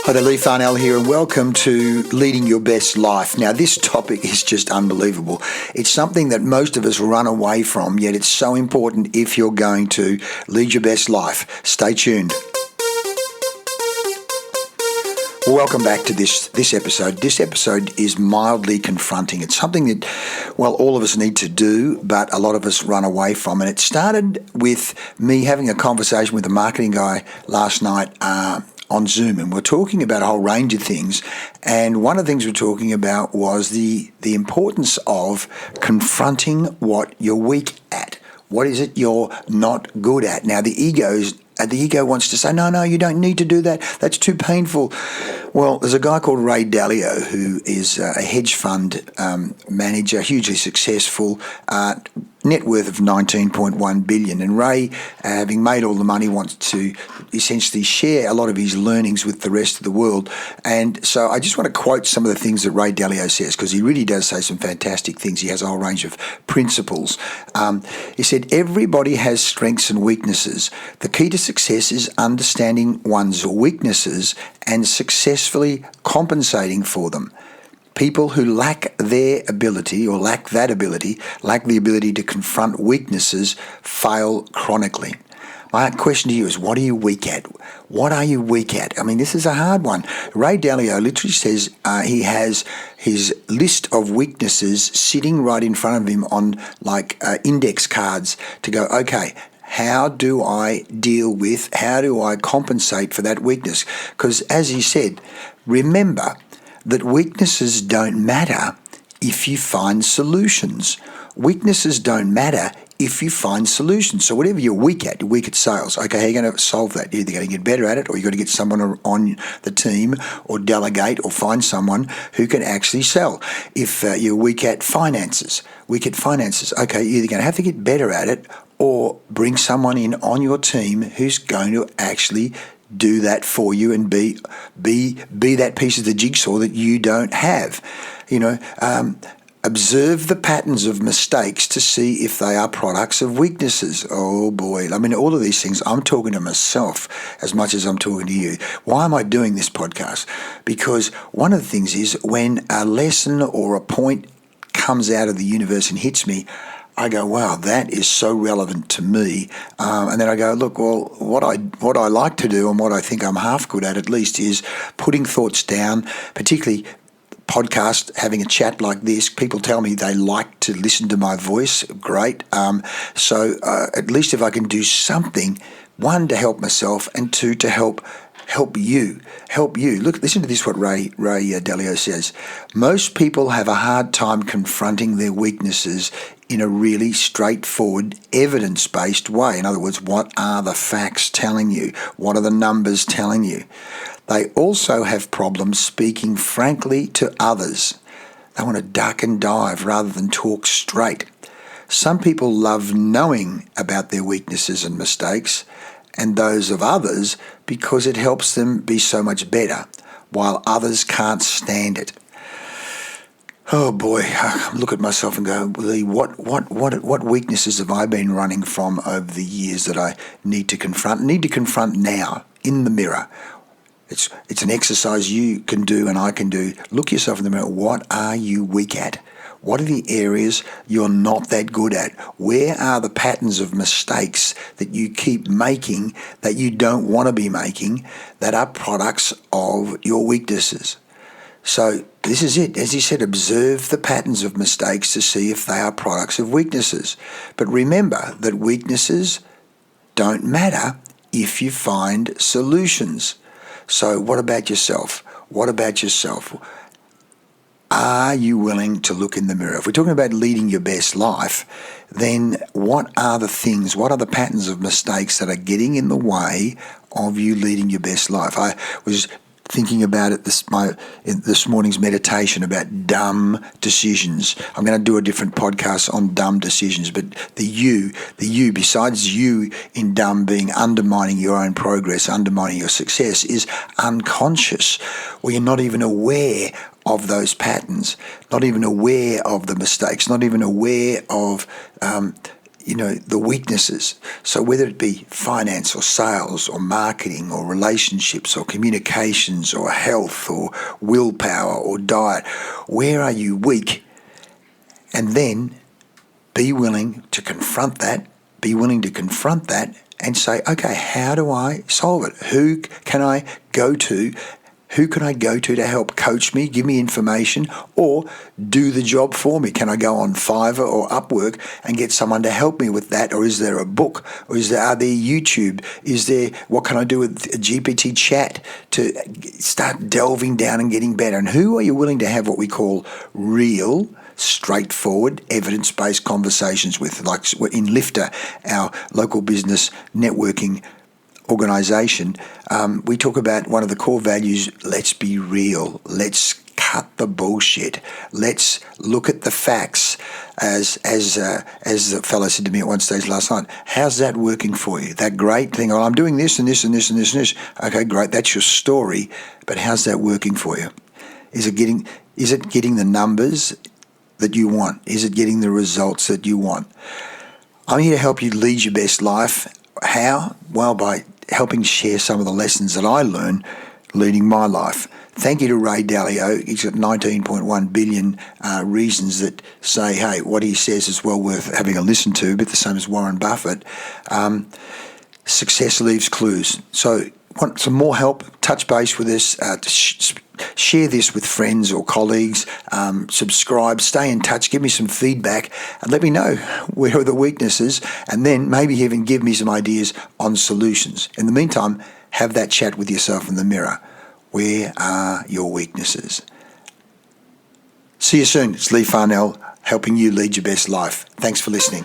Hi there, Lee Farnell here, and welcome to Leading Your Best Life. Now, this topic is just unbelievable. It's something that most of us run away from, yet it's so important if you're going to lead your best life. Stay tuned. Well, welcome back to this episode. This episode is mildly confronting. It's something that, well, all of us need to do, but a lot of us run away from. And it started with me having a conversation with a marketing guy last night on Zoom, and we're talking about a whole range of things. And one of the things we're talking about was the importance of confronting what you're weak at. What is it you're not good at? Now, the ego wants to say, no, you don't need to do that. That's too painful. Well, there's a guy called Ray Dalio who is a hedge fund manager, hugely successful, net worth of $19.1 billion. And Ray, having made all the money, wants to essentially share a lot of his learnings with the rest of the world. And so I just want to quote some of the things that Ray Dalio says, because he really does say some fantastic things. He has a whole range of principles. He said, everybody has strengths and weaknesses. The key to success is understanding one's weaknesses and successfully compensating for them. People who lack their ability or lack the ability to confront weaknesses, fail chronically. My question to you is, what are you weak at? What are you weak at? I mean, this is a hard one. Ray Dalio literally says he has his list of weaknesses sitting right in front of him on index cards to go, okay, how do I compensate for that weakness? Because as he said, remember that weaknesses don't matter if you find solutions. Weaknesses don't matter if you find solutions. So whatever you're weak at sales. Okay, how are you going to solve that? You're either going to get better at it, or you've got to get someone on the team, or delegate, or find someone who can actually sell. If you're weak at finances, okay, you're either going to have to get better at it, or bring someone in on your team who's going to actually do that for you and be that piece of the jigsaw that you don't have. Observe the patterns of mistakes to see if they are products of weaknesses. Oh boy, I mean, all of these things, I'm talking to myself as much as I'm talking to you. Why am I doing this podcast? Because one of the things is, when a lesson or a point comes out of the universe and hits me, I go, wow, that is so relevant to me. And then I go, look, well, what I like to do, and what I think I'm half good at least, is putting thoughts down, particularly podcast, having a chat like this. People tell me they like to listen to my voice. Great. So at least if I can do something, one, to help myself, and two, to help you. Look, listen to this, what Ray Dalio says. Most people have a hard time confronting their weaknesses in a really straightforward, evidence-based way. In other words, what are the facts telling you? What are the numbers telling you? They also have problems speaking frankly to others. They want to duck and dive rather than talk straight. Some people love knowing about their weaknesses and mistakes, and those of others, because it helps them be so much better, while others can't stand it. Oh boy, I look at myself and go, Lee, what weaknesses have I been running from over the years that I need to confront now, in the mirror? It's an exercise you can do and I can do. Look yourself in the mirror. What are you weak at? What are the areas you're not that good at? Where are the patterns of mistakes that you keep making that you don't want to be making, that are products of your weaknesses? So this is it. As he said, observe the patterns of mistakes to see if they are products of weaknesses. But remember that weaknesses don't matter if you find solutions. So what about yourself? Are you willing to look in the mirror? If we're talking about leading your best life, then what are the patterns of mistakes that are getting in the way of you leading your best life? I was thinking about it this morning's meditation about dumb decisions. I'm going to do a different podcast on dumb decisions, but the you, besides you in dumb being undermining your own progress, undermining your success, is unconscious, where you're not even aware of those patterns, not even aware of the mistakes, not even aware of the weaknesses. So whether it be finance or sales or marketing or relationships or communications or health or willpower or diet, where are you weak? And then be willing to confront that, and say, okay, how do I solve it? Who can I go to? Who can I go to help coach me, give me information, or do the job for me? Can I go on Fiverr or Upwork and get someone to help me with that? Or is there a book? Or are there YouTube? What can I do with a GPT chat to start delving down and getting better? And who are you willing to have what we call real, straightforward, evidence-based conversations with? Like in Lifter, our local business networking organisation, we talk about one of the core values: let's be real, let's cut the bullshit, let's look at the facts. As the fellow said to me at one stage last night, how's that working for you? That great thing, I'm doing this and this and this and this and this. Okay, great, that's your story, but how's that working for you? Is it getting the numbers that you want? Is it getting the results that you want? I'm here to help you lead your best life. How? Well, by helping share some of the lessons that I learned leading my life. Thank you to Ray Dalio. He's got 19.1 billion reasons that say, hey, what he says is well worth having a listen to, but the same as Warren Buffett. Success leaves clues. So want some more help? Touch base with us. Share this with friends or colleagues. Subscribe. Stay in touch. Give me some feedback and let me know where are the weaknesses, and then maybe even give me some ideas on solutions. In the meantime, have that chat with yourself in the mirror. Where are your weaknesses? See you soon. It's Lee Farnell helping you lead your best life. Thanks for listening.